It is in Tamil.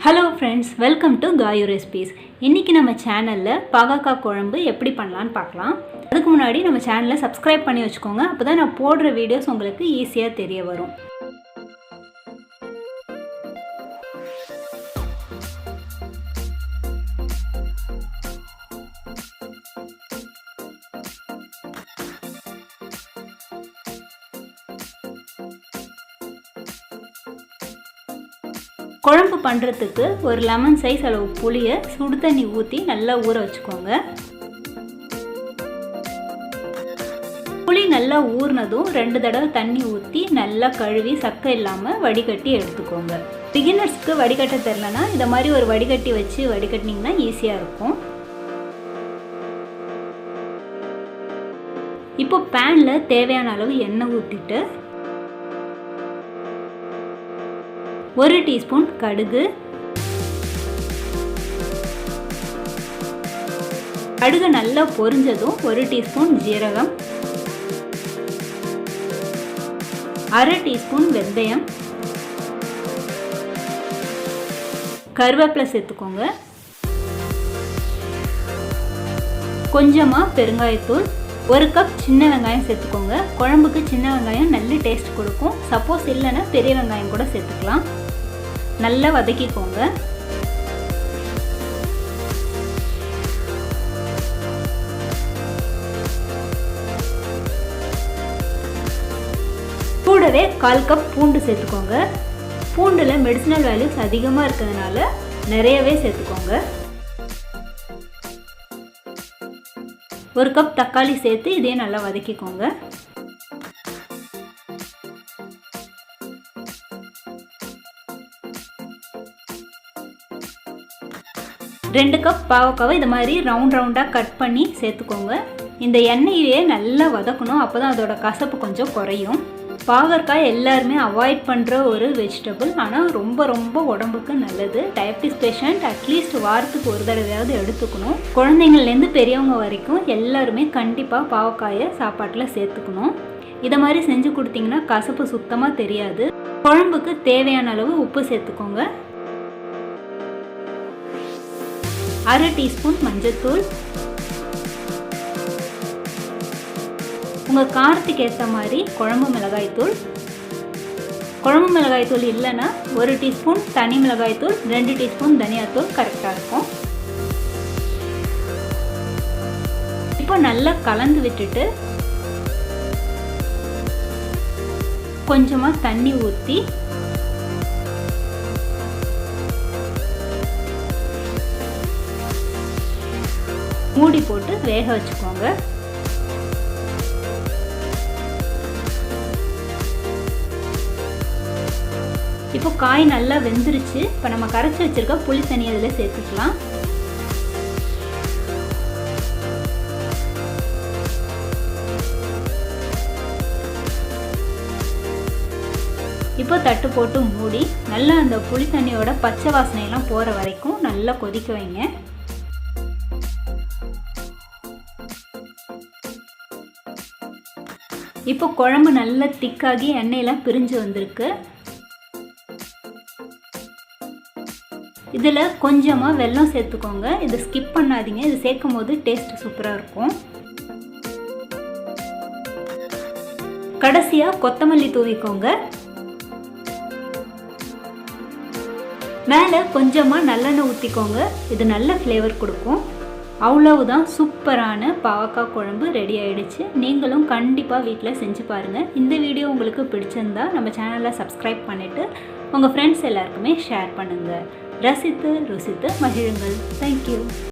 Hello friends, welcome to Gayathri recipes. இன்னைக்கு நம்ம சேனல்ல பாகக்காய் குழம்பு எப்படி பண்ணலாம்னு பார்க்கலாம். அதுக்கு முன்னாடி நம்ம சேனலை சப்ஸ்கிரைப் பண்ணி வச்சுக்கோங்க. அப்பதான் நான் போடுற வீடியோஸ் உங்களுக்கு ஈஸியா தெரிய வரும். குழம்பு பண்ணுறதுக்கு ஒரு லெமன் சைஸ் அளவு புளியை சுடு தண்ணி ஊற்றி நல்லா ஊற வச்சுக்கோங்க. புளி நல்லா ஊறினதும் 2 தடவை தண்ணி ஊற்றி நல்லா கழுவி சக்கை இல்லாமல் வடிகட்டி எடுத்துக்கோங்க. பிகினர்ஸ்க்கு வடிகட்ட தெரிலனா இந்த மாதிரி ஒரு வடிகட்டி வச்சு வடிகட்டினீங்கன்னா ஈஸியாக இருக்கும். இப்போ பேனில் தேவையான அளவு எண்ணெய் ஊற்றிட்டு 1 டீஸ்பூன் கடுகு, கடுகு நல்லா பொரிஞ்சதும் 1 டீஸ்பூன் ஜீரகம், 1/2 டீஸ்பூன் வெந்தயம், கருவேப்பிலை சேர்த்துக்கோங்க, கொஞ்சமாக பெருங்காயத்தூள், 1 கப் சின்ன வெங்காயம் சேர்த்துக்கோங்க. குழம்புக்கு சின்ன வெங்காயம் நல்ல டேஸ்ட் கொடுக்கும். சப்போஸ் இல்லைன்னா பெரிய வெங்காயம் கூட சேர்த்துக்கலாம். நல்லா வதக்கிக்கோங்க. கூடவே 1/4 கப் பூண்டு சேர்த்துக்கோங்க. பூண்டுல மெடிசினல் வேல்யூஸ் அதிகமாக இருக்கிறதுனால நிறையவே சேர்த்துக்கோங்க. 1 கப் தக்காளி சேர்த்து இதையும் நல்லா வதக்கிக்கோங்க. 2 கப் பாவக்காவை இது மாதிரி ரவுண்டாக கட் பண்ணி சேர்த்துக்கோங்க. இந்த எண்ணெயிலேயே நல்லா வதக்கணும், அப்போ தான் அதோட கசப்பு கொஞ்சம் குறையும். பாகற்காய் எல்லாருமே அவாய்ட் பண்ணுற ஒரு வெஜிடபிள், ஆனால் ரொம்ப உடம்புக்கு நல்லது. டயபிட்டிஸ் பேஷண்ட் அட்லீஸ்ட் வாரத்துக்கு ஒரு தடவையாவது எடுத்துக்கணும். குழந்தைங்கள்லேருந்து பெரியவங்க வரைக்கும் எல்லாருமே கண்டிப்பாக பாவக்காயை சாப்பாட்டில் சேர்த்துக்கணும். இதை மாதிரி செஞ்சு கொடுத்தீங்கன்னா கசப்பு சுத்தமாக தெரியாது. குழம்புக்கு தேவையான அளவு உப்பு சேர்த்துக்கோங்க. 1/2 டீஸ்பூன் மஞ்சள்தூள், உங்கள் காரத்துக்கு ஏற்ற மாதிரி குழம்பு மிளகாய்த்தூள். குழம்பு மிளகாய்த்தூள் இல்லைன்னா 1 டீஸ்பூன் தனி மிளகாய்த்தூள், 2 டீஸ்பூன் தனியாத்தூள் கரெக்டாக இருக்கும். இப்போ நல்லா கலந்து விட்டுட்டு கொஞ்சமாக தண்ணி ஊற்றி மூடி போட்டு வேக வச்சுக்கோங்க. இப்போ காய் நல்லா வெந்துருச்சு. இப்போ நம்ம கரைச்சி வச்சிருக்க புளி தண்ணி அதில் சேர்த்துக்கலாம். இப்போ தட்டு போட்டு மூடி நல்லா அந்த புளி தண்ணியோட பச்சை வாசனையெல்லாம் போகிற வரைக்கும் நல்லா கொதிக்க வைங்க. இப்போ குழம்பு நல்லா திக்காகி எண்ணெயெல்லாம் பிரிஞ்சு வந்திருக்கு. இதில் கொஞ்சமாக வெல்லம் சேர்த்துக்கோங்க. இதை ஸ்கிப் பண்ணாதீங்க, இது சேர்க்கும் போது டேஸ்ட் சூப்பராக இருக்கும். கடைசியாக கொத்தமல்லி தூவிக்கோங்க. மேலே கொஞ்சமாக நல்லெண்ணெய் ஊற்றிக்கோங்க. இது நல்ல ஃப்ளேவர் கொடுக்கும். அவ்வளவுதான், சூப்பரான பாவக்காய் குழம்பு ரெடி ஆயிடுச்சு. நீங்களும் கண்டிப்பாக வீட்டில் செஞ்சு பாருங்கள். இந்த வீடியோ உங்களுக்கு பிடிச்சிருந்தா நம்ம சேனலை சப்ஸ்கிரைப் பண்ணிவிட்டு உங்கள் ஃப்ரெண்ட்ஸ் எல்லாருக்குமே ஷேர் பண்ணுங்கள். ரசித்து ருசித்து மகிழுங்கள். தேங்க்யூ.